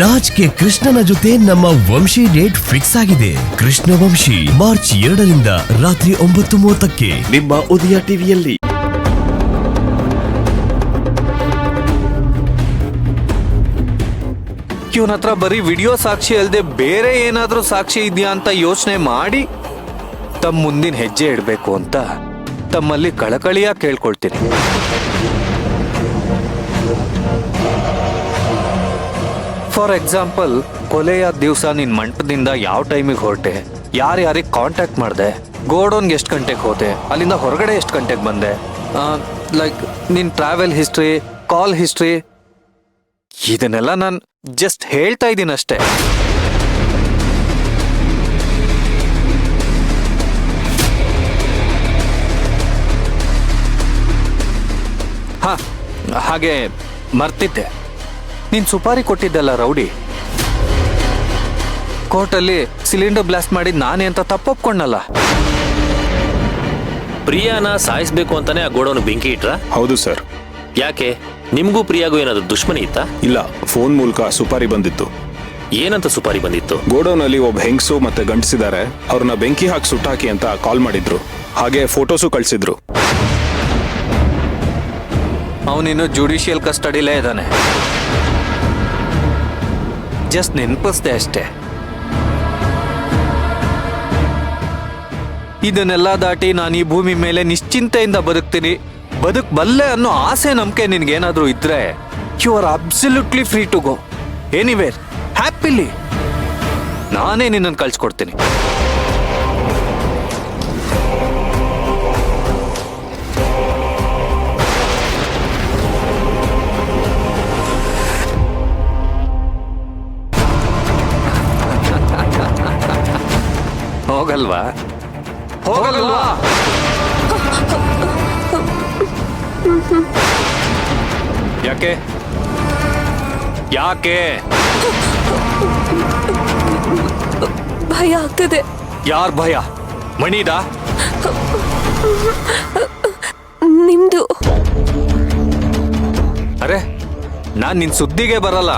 Raj K ಕೃಷ್ಣನ ಜೊತೆ ನಮ್ಮ ವಂಶಿ ಡೇಟ್ ಫಿಕ್ಸ್ ಆಗಿದೆ. ಕೃಷ್ಣ ವಂಶಿ ಮಾರ್ಚ್ 2ರಿಂದ ರಾತ್ರಿ 9:30ಕ್ಕೆ ನಿಮ್ಮ ಉದಯ ಟಿವಿಯಲ್ಲಿ. ಇವನ ಹತ್ರ ಬರೀ ವಿಡಿಯೋ ಸಾಕ್ಷಿ ಅಲ್ಲದೆ ಬೇರೆ ಏನಾದ್ರೂ ಸಾಕ್ಷಿ ಇದೆಯಾ ಅಂತ ಯೋಚನೆ ಮಾಡಿ ತಮ್ಮ ಮುಂದಿನ ಹೆಜ್ಜೆ ಇಡಬೇಕು ಅಂತ ತಮ್ಮಲ್ಲಿ ಕಳಕಳಿಯಾಗಿ ಕೇಳ್ಕೊಳ್ತೀನಿ. ಫಾರ್ ಎಕ್ಸಾಂಪಲ್, ಕೊಲೆಯ ದಿವಸ ನಿನ್ ಮಂಟಪದಿಂದ ಯಾವ ಟೈಮಿಗೆ ಹೊರಟೆ, ಯಾರ್ಯಾರಿಗೆ ಕಾಂಟ್ಯಾಕ್ಟ್ ಮಾಡಿದೆ, ಗೋಡೌನ್ಗೆ ಎಷ್ಟು ಗಂಟೆಗೆ ಹೋದೆ, ಅಲ್ಲಿಂದ ಹೊರಗಡೆ ಎಷ್ಟು ಗಂಟೆಗೆ ಬಂದೆ, ಲೈಕ್ ನಿನ್ ಟ್ರಾವೆಲ್ ಹಿಸ್ಟ್ರಿ, ಕಾಲ್ ಹಿಸ್ಟ್ರಿ, ಇದನ್ನೆಲ್ಲ ನಾನು ಜಸ್ಟ್ ಹೇಳ್ತಾ ಇದ್ದೀನಿ ಅಷ್ಟೇ. ಹಾ, ಹಾಗೆ ಮರ್ತಿದ್ದೆ, ನೀನ್ ಸುಪಾರಿ ಕೊಟ್ಟಿದ್ದಲ್ಲ ರೌಡಿ, ಕೋರ್ಟಲ್ಲಿ ಸಿಲಿಂಡರ್ ಬ್ಲಾಸ್ಟ್ ಮಾಡಿದ್ ನಾನೇ ಅಂತ ತಪ್ಪೊಪ್ಕೊಂಡಲ್ಲ. ಪ್ರಿಯಾನ ಸಾಯಿಸ್ಬೇಕು ಅಂತಾನೆ ಆ ಗೋಡೌನ್ ಬೆಂಕಿ ಇಟ್ರ? ಹೌದು ಸರ್. ಯಾಕೆ? ನಿಮ್ಗೂ ಪ್ರಿಯಾಗೂ ಏನಾದ್ರು ದುಶ್ಮನಿ ಇತ್ತಾ? ಇಲ್ಲ, ಫೋನ್ ಮೂಲಕ ಸುಪಾರಿ ಬಂದಿತ್ತು. ಏನಂತ ಸುಪಾರಿ ಬಂದಿತ್ತು? ಗೋಡೌನ್ ಅಲ್ಲಿ ಒಬ್ಬ ಹೆಂಗಸು ಮತ್ತೆ ಗಂಡಸಿದ್ದಾರೆ, ಅವ್ರನ್ನ ಬೆಂಕಿ ಹಾಕಿ ಸುಟ್ಟಾಕಿ ಅಂತ ಕಾಲ್ ಮಾಡಿದ್ರು. ಹಾಗೆ ಫೋಟೋಸು ಕಳ್ಸಿದ್ರು. ಅವನಿನ್ನು ಜುಡಿಷಿಯಲ್ ಕಸ್ಟಡಿಲೇ ಇದ್ದಾನೆ. ಜಸ್ಟ್ ನೆನಪಿಸ್ದೆ ಅಷ್ಟೇ. ಇದನ್ನೆಲ್ಲ ದಾಟಿ ನಾನು ಈ ಭೂಮಿ ಮೇಲೆ ನಿಶ್ಚಿಂತೆಯಿಂದ ಬದುಕ್ತೀನಿ, ಬದುಕಬಲ್ಲೆ ಅನ್ನೋ ಆಸೆ ನಂಬಿಕೆ ನಿನ್ಗೇನಾದ್ರೂ ಇದ್ರೆ you are absolutely free to go anywhere happily. ನಾನೇ ನಿನ್ನನ್ನು ಕಳ್ಸಿಕೊಡ್ತೀನಿ. ಹೋಗಲ್ವಾ? ಹೋಗಲ್ವಾ? ಯಾಕೆ ಯಾಕೆ ಭಯ ಆಗ್ತದೆ. ಯಾರ್ ಭಯ? ಮಣಿದಾ? ನಿಮ್ದು. ಅರೆ, ನಾನ್ ನಿನ್ ಸುದ್ದಿಗೆ ಬರಲ್ಲ.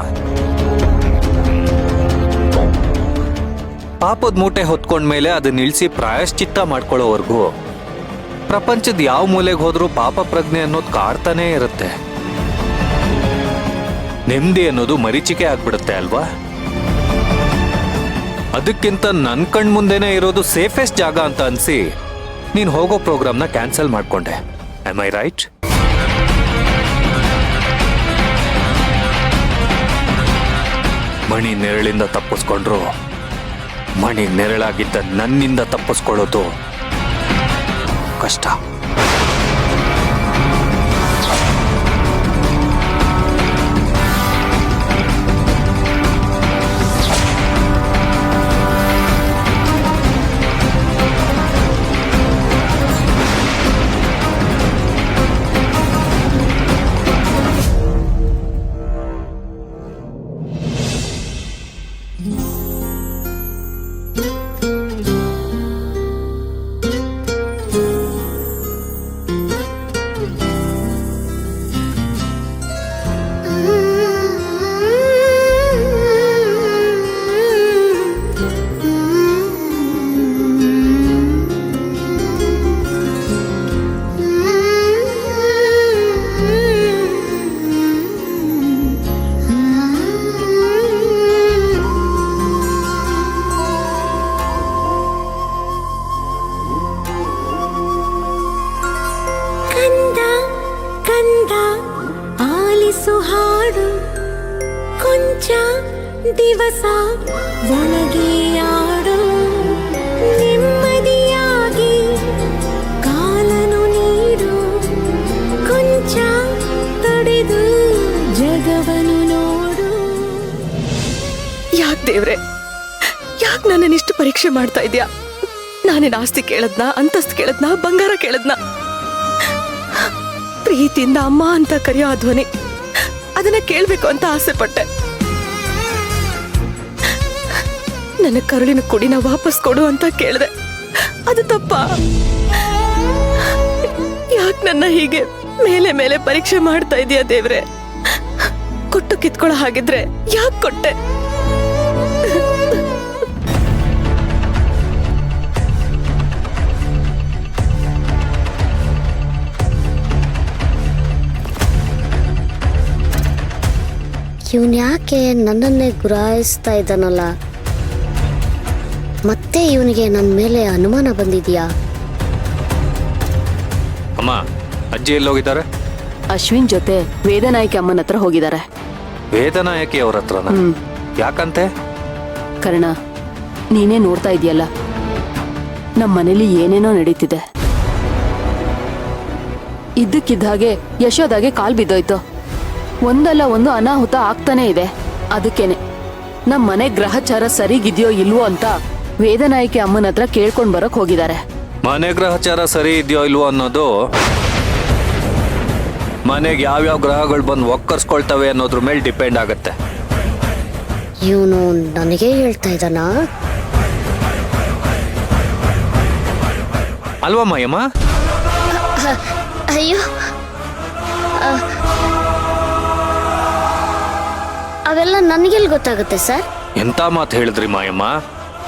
ಪಾಪದ ಮೂಟೆ ಹೊತ್ಕೊಂಡ್ಮೇಲೆ ಅದನ್ನ ಇಳಿಸಿ ಪ್ರಾಯಶ್ಚಿತ್ತ ಮಾಡ್ಕೊಳ್ಳೋವರೆಗೂ ಪ್ರಪಂಚದ ಯಾವ ಮೂಲೆಗೆ ಹೋದ್ರೂ ಪಾಪ ಪ್ರಜ್ಞೆ ಅನ್ನೋದು ಕಾಡ್ತಾನೇ ಇರುತ್ತೆ. ನೆಮ್ಮದಿ ಅನ್ನೋದು ಮರೀಚಿಕೆ ಆಗ್ಬಿಡುತ್ತೆ ಅಲ್ವಾ? ಅದಕ್ಕಿಂತ ನನ್ ಕಣ್ ಮುಂದೆನೆ ಇರೋದು ಸೇಫೆಸ್ಟ್ ಜಾಗ ಅಂತ ಅನ್ಸಿ ನೀನ್ ಹೋಗೋ ಪ್ರೋಗ್ರಾಮ್ನ ಕ್ಯಾನ್ಸಲ್ ಮಾಡ್ಕೊಂಡೆ. Am I right? ಮಣಿ ನೆರಳಿಂದ ತಪ್ಪಿಸ್ಕೊಂಡ್ರು ಮಣಿ ನೆರಳಾಗಿದ್ದ ನನ್ನಿಂದ ತಪ್ಪಿಸ್ಕೊಳ್ಳೋದು ಕಷ್ಟ. ಹಾಡು ಕೊಂಚ ದಿವಸ ಒಳಗೆ ಆಡು ನೆಮ್ಮದಿಯಾಗಿ ಕಾಲನು ನೀಡು ಕೊಂಚ ತಡೆದು ಜಗವನು ನೋಡು. ಯಾಕೆ ದೇವ್ರೆ, ಯಾಕೆ ನನ್ನನ್ನಿಷ್ಟು ಪರೀಕ್ಷೆ ಮಾಡ್ತಾ ಇದ್ಯಾ? ನಾನೇನು ಆಸ್ತಿ ಕೇಳದ್ನಾ, ಅಂತಸ್ತು ಕೇಳದ್ನಾ, ಬಂಗಾರ ಕೇಳದ್ನಾ? ಪ್ರೀತಿಯಿಂದ ಅಮ್ಮ ಅಂತ ಕರೆಯೋ ಆ ಧ್ವನಿ, ಅದನ್ನ ಕೇಳ್ಬೇಕು ಅಂತ ಆಸೆ ಪಟ್ಟೆ. ನನ್ನ ಕರುಳಿನ ಕುಡಿನ ವಾಪಸ್ ಕೊಡು ಅಂತ ಕೇಳಿದೆ, ಅದು ತಪ್ಪ? ಯಾಕೆ ನನ್ನ ಹೀಗೆ ಮೇಲೆ ಮೇಲೆ ಪರೀಕ್ಷೆ ಮಾಡ್ತಾ ಇದೀಯ ದೇವ್ರೆ? ಕೊಟ್ಟು ಕಿತ್ಕೊಳ್ಳೋ ಹಾಗಿದ್ರೆ ಯಾಕೆ ಕೊಟ್ಟೆ? ಇವನ್ ಯಾಕೆ ನನ್ನನ್ನೇ ಗುರಾಯಿಸ್ತಾ ಇದ್ದಾನಲ್ಲ? ಮತ್ತೆ ಇವನಿಗೆ ನನ್ನ ಮೇಲೆ ಅನುಮಾನ ಬಂದಿದ್ಯಾ? ಅಮ್ಮ, ಅಜ್ಜಿ ಎಲ್ಲೋಗಿದ್ದಾರೆ? ಅಶ್ವಿನ್ ಜೊತೆ ವೇದನಾಯಕಿ ಅಮ್ಮನ ಹತ್ರ ಹೋಗಿದ್ದಾರೆ. ವೇದನಾಯಕಿ ಅವ್ರ ಹತ್ರನ? ಯಾಕಂತೆ? ಕರ್ಣ, ನೀನೇ ನೋಡ್ತಾ ಇದೆಯಲ್ಲ, ನಮ್ಮ ಮನೇಲಿ ಏನೇನೋ ನಡೀತಿದೆ. ಇದ್ದಕ್ಕಿದ್ದ ಹಾಗೆ ಯಶೋದಾಗೆ ಕಾಲ್ ಬಿದ್ದೋಯ್ತು. ಒಂದಲ್ಲ ಒಂದು ಅನಾಹುತ ಆಗ್ತಾನೆ ಇದೆ. ಅದಕ್ಕೇನೆ ನಮ್ಮ ಮನೆ ಗ್ರಹಚಾರ ಸರಿಗಿದ್ಯೋ ಇಲ್ವೋ ಅಂತ ವೇದನಾಯಕಿ ಅಮ್ಮನ ಹತ್ರ ಕೇಳ್ಕೊಂಡ್ ಬರಕ್ ಹೋಗಿದ್ದಾರೆ. ಮನೆ ಗ್ರಹಚಾರ ಸರಿ ಇದೆಯೋ ಇಲ್ವೋ ಅನ್ನೋದು ಮನೆಗೆ ಯಾವ್ಯಾವ ಗ್ರಹಗಳು ಬಂದು ಒಕ್ಕರ್ಸ್ಕೊಳ್ತವೆ ಅನ್ನೋದ್ರ ಮೇಲೆ ಡಿಪೆಂಡ್ ಆಗತ್ತೆ. ಇವನು ನನಗೆ ಹೇಳ್ತಾ ಇದ್ದಾನಾ? ಅಲ್ವಾ ಮಾಯಮ್ಮ? ಅಯ್ಯೋ, ಅವೆಲ್ಲ ನನಗೆಲ್ಲಿ ಗೊತ್ತಾಗುತ್ತೆ ಸರ್? ಎಂತ ಮಾತು ಹೇಳಿದ್ರಿ ಮಾಯಮ್ಮ?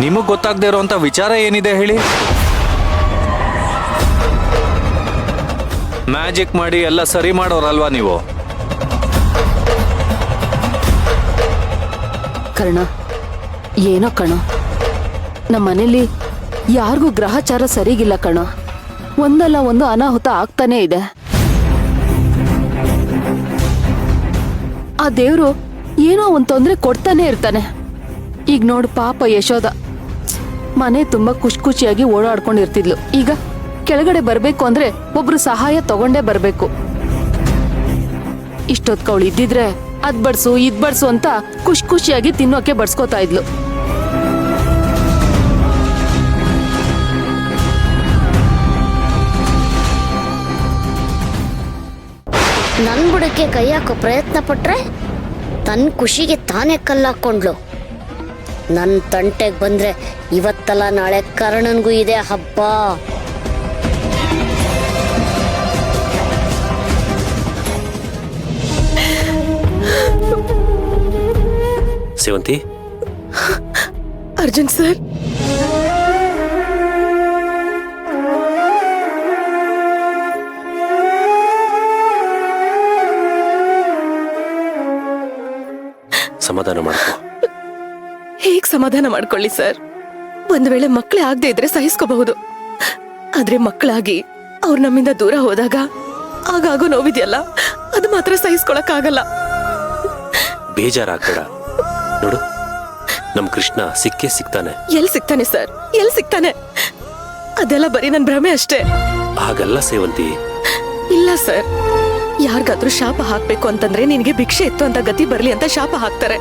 ನಿಮಗ್ ಗೊತ್ತಾಗದೇ ಇರೋಂತ ವಿಚಾರ ಏನಿದೆ ಹೇಳಿ? ಮ್ಯಾಜಿಕ್ ಮಾಡಿ ಎಲ್ಲ ಸರಿ ಮಾಡೋರಲ್ವಾ ನೀವು? ಕರ್ಣ, ಏನೋ ಕಣೋ, ನಮ್ಮ ಮನೇಲಿ ಯಾರಿಗೂ ಗ್ರಹಚಾರ ಸರಿಗಿಲ್ಲ ಕಣೋ. ಒಂದಲ್ಲ ಒಂದು ಅನಾಹುತ ಆಗ್ತಾನೆ ಇದೆ. ಆ ದೇವ್ರು ಏನೋ ಒಂದ್ ತೊಂದ್ರೆ ಕೊಡ್ತಾನೆ ಇರ್ತಾನೆ. ಈಗ ನೋಡು, ಪಾಪ ಯಶೋದ ಮನೆ ತುಂಬಾ ಖುಷಿಯಾಗಿ ಓಡಾಡ್ಕೊಂಡಿರ್ತಿದ್ಲು. ಈಗ ಕೆಳಗಡೆ ಬರ್ಬೇಕು ಅಂದ್ರೆ ಒಬ್ರು ಸಹಾಯ ತಗೊಂಡೇ ಬರ್ಬೇಕು. ಇಷ್ಟೊತ್ಕ ಅವಳು ಇದ್ದಿದ್ರೆ ಅದ್ ಬಡ್ಸು ಇದ್ ಬಡ್ಸು ಅಂತ ಖುಷಿಯಾಗಿ ತಿನ್ನೋಕೆ ಬಡ್ಸ್ಕೊತಾ ಇದ್ಲು. ನನ್ ಬುಡಕ್ಕೆ ಕೈ ಹಾಕೋ ಪ್ರಯತ್ನ ಪಟ್ರೆ ತನ್ನ ಖುಷಿಗೆ ತಾನೇ ಕಲ್ಲಾಕೊಂಡ್ಲು. ನನ್ನ ತಂಟೆಗೆ ಬಂದ್ರೆ ಇವತ್ತಲ್ಲ ನಾಳೆ ಕರ್ಣನ್ಗೂ ಇದೆ ಹಬ್ಬ. ಸೇವಂತಿ, ಅರ್ಜುನ್ ಸರ್, ಸಮಾಧಾನ ಮಾಡ್ಕೋ. ಹೇಗ್ ಸಮಾಧಾನ ಮಾಡ್ಕೊಳ್ಳಿ ಸರ್? ಒಂದ್ ವೇಳೆ ಮಕ್ಕಳೇ ಆಗದೆ ಇದ್ರೆ ಸಹಿಸ್ಕೋಬಹುದು. ಆದ್ರೆ ಮಕ್ಕಳಾಗಿ ಅವ್ರು ನಮ್ಮಿಂದ ದೂರ ಹೋದಾಗ ಆಗಾಗೋ ನೋವಿದೆಯಲ್ಲ, ಅದು ಮಾತ್ರ ಸಹಿಸ್ಕೊಳಕ್ ಆಗಲ್ಲ. ಬೇಜಾರಾಗ್ಬೇಡ. ನೋಡು, ನಮ್ ಕೃಷ್ಣ ಸಿಕ್ಕೇ ಸಿಗ್ತಾನೆ. ಎಲ್ ಸಿಗ್ತಾನೆ ಸರ್? ಎಲ್ ಸಿಗ್ತಾನೆ? ಅದೆಲ್ಲ ಬರೀ ನನ್ ಭ್ರಮೆ ಅಷ್ಟೇ. ಹಾಗಲ್ಲ ಸೇವಂತಿ. ಇಲ್ಲ ಸರ್, ಯಾರಿಗಾದ್ರೂ ಶಾಪ ಹಾಕ್ಬೇಕು ಅಂತಂದ್ರೆ ನಿನಗೆ ಭಿಕ್ಷೆ ಇತ್ತು ಅಂತ ಗತಿ ಬರ್ಲಿ ಅಂತ ಶಾಪ ಹಾಕ್ತಾರೆ.